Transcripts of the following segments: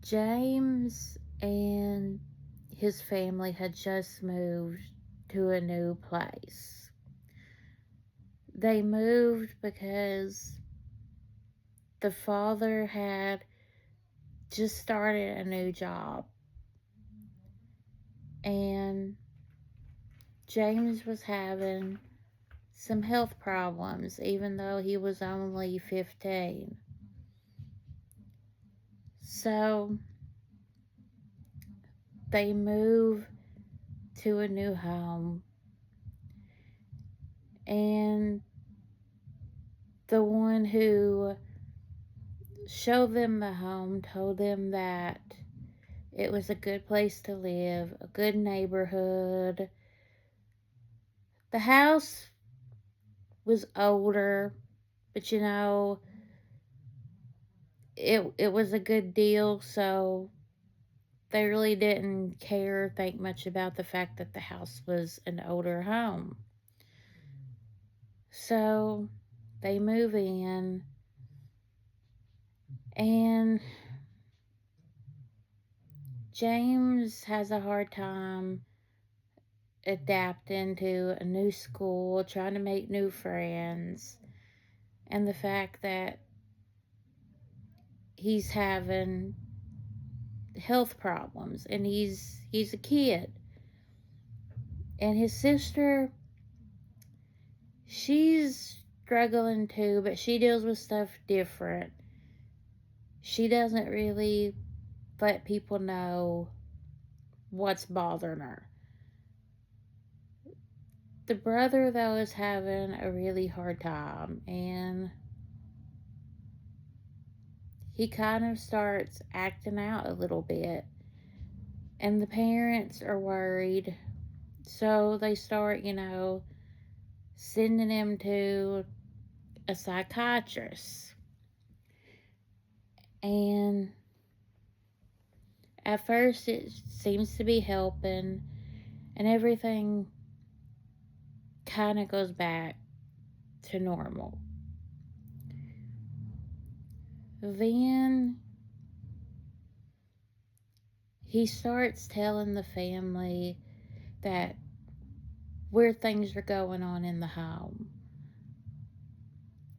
James and his family had just moved to a new place. They moved because the father had just started a new job, and James was having some health problems even though he was only 15. So they move to a new home, and the one who showed them the home told them that it was a good place to live, a good neighborhood. The house was older, but it was a good deal, so they really didn't care or think much about the fact that the house was an older home. So they move in, and James has a hard time adapting to a new school, trying to make new friends, and the fact that he's having health problems and he's a kid. And his sister, she's struggling too, but she deals with stuff different. She doesn't really let people know what's bothering her. The brother, though, is having a really hard time, and he kind of starts acting out a little bit. And the parents are worried, so they start, sending him to a psychiatrist. And at first, it seems to be helping, and everything kind of goes back to normal. Then he starts telling the family that where things are going on in the home.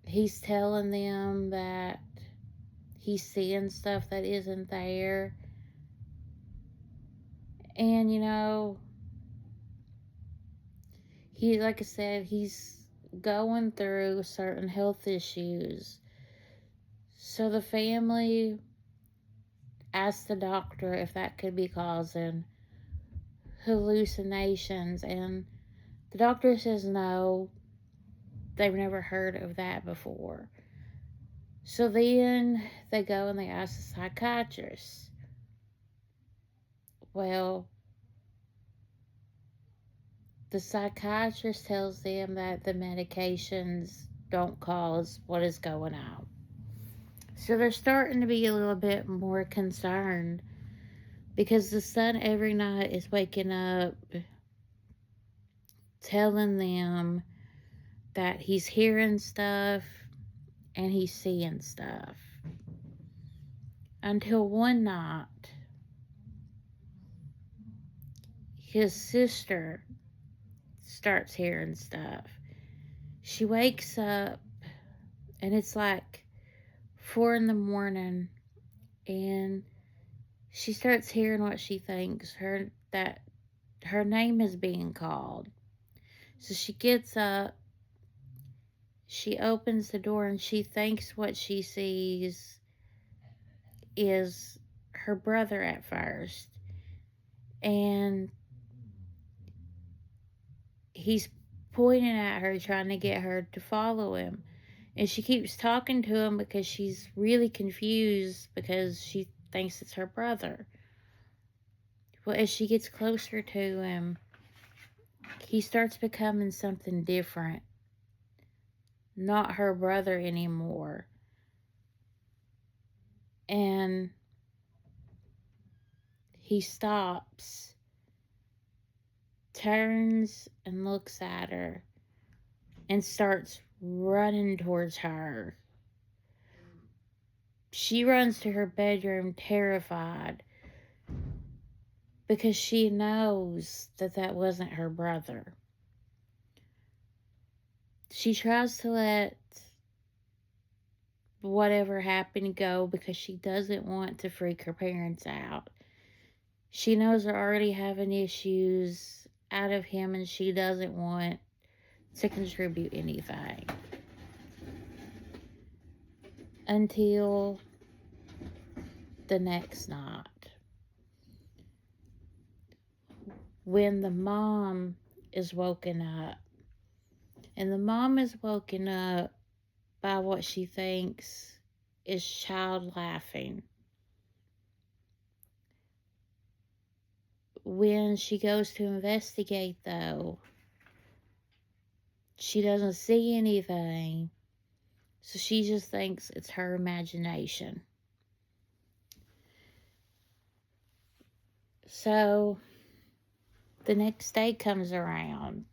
He's telling them that he's seeing stuff that isn't there. And like I said, he's going through certain health issues. So the family asked the doctor if that could be causing hallucinations, and the doctor says no, they've never heard of that before. So then they go and they ask the psychiatrist. Well, the psychiatrist tells them that the medications don't cause what is going on. So they're starting to be a little bit more concerned because the son every night is waking up telling them that he's hearing stuff and he's seeing stuff. Until one night, his sister starts hearing stuff. She wakes up and it's like 4 in the morning, and she starts hearing what she thinks that her name is being called. So she gets up, she opens the door, and she thinks what she sees is her brother at first. And he's pointing at her, trying to get her to follow him. And she keeps talking to him because she's really confused because she thinks it's her brother. Well, as she gets closer to him, he starts becoming something different. Not her brother anymore. And he stops, turns and looks at her, and starts running towards her. She runs to her bedroom terrified because she knows that that wasn't her brother. She tries to let whatever happened go because she doesn't want to freak her parents out. She knows they're already having issues out of him and she doesn't want to contribute anything. Until the next night, when the mom is woken up. And the mom is woken up by what she thinks is child laughing. When she goes to investigate, though, she doesn't see anything, so she just thinks it's her imagination. So the next day comes around,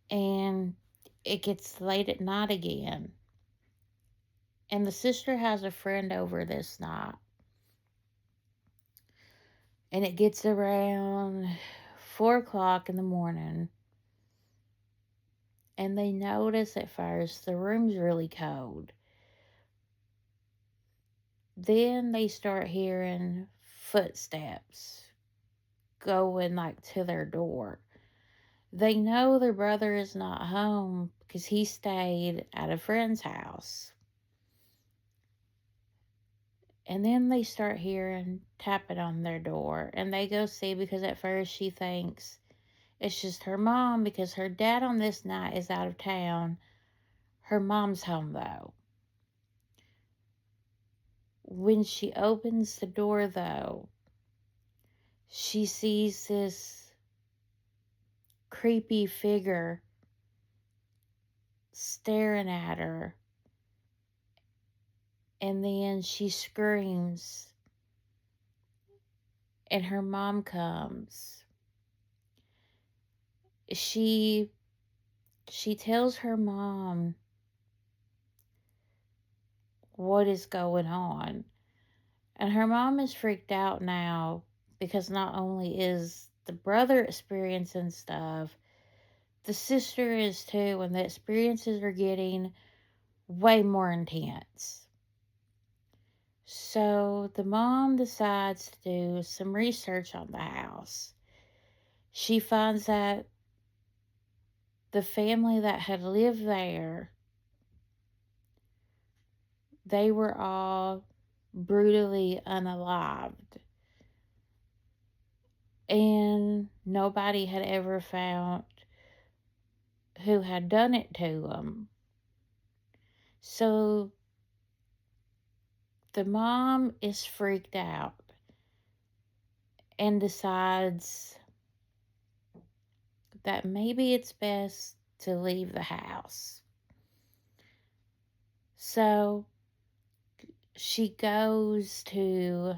and it gets late at night again. And the sister has a friend over this night. And it gets around 4 o'clock in the morning. And they notice at first the room's really cold. Then they start hearing footsteps going like to their door. They know their brother is not home because he stayed at a friend's house. And then they start hearing tapping on their door. And they go see because at first she thinks it's just her mom because her dad on this night is out of town. Her mom's home though. When she opens the door though, she sees this creepy figure staring at her. And then she screams and her mom comes. She tells her mom what is going on. And her mom is freaked out now because not only is the brother experiencing stuff, the sister is too, and the experiences are getting way more intense. So the mom decides to do some research on the house. She finds that the family that had lived there, they were all brutally unalived. And nobody had ever found who had done it to them. So the mom is freaked out and decides that maybe it's best to leave the house. So she goes to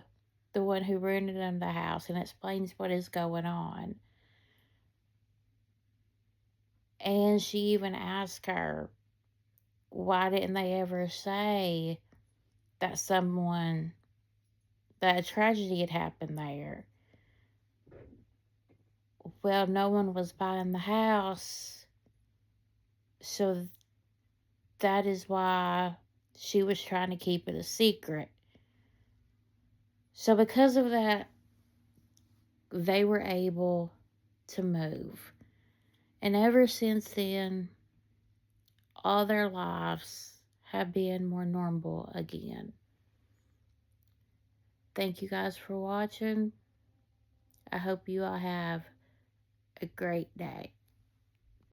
the one who rented them the house and explains what is going on. And she even asks her, why didn't they ever say that that a tragedy had happened there? Well, no one was buying the house, so that is why she was trying to keep it a secret. So because of that, they were able to move. And ever since then, all their lives have been more normal again. Thank you guys for watching. I hope you all have a great day.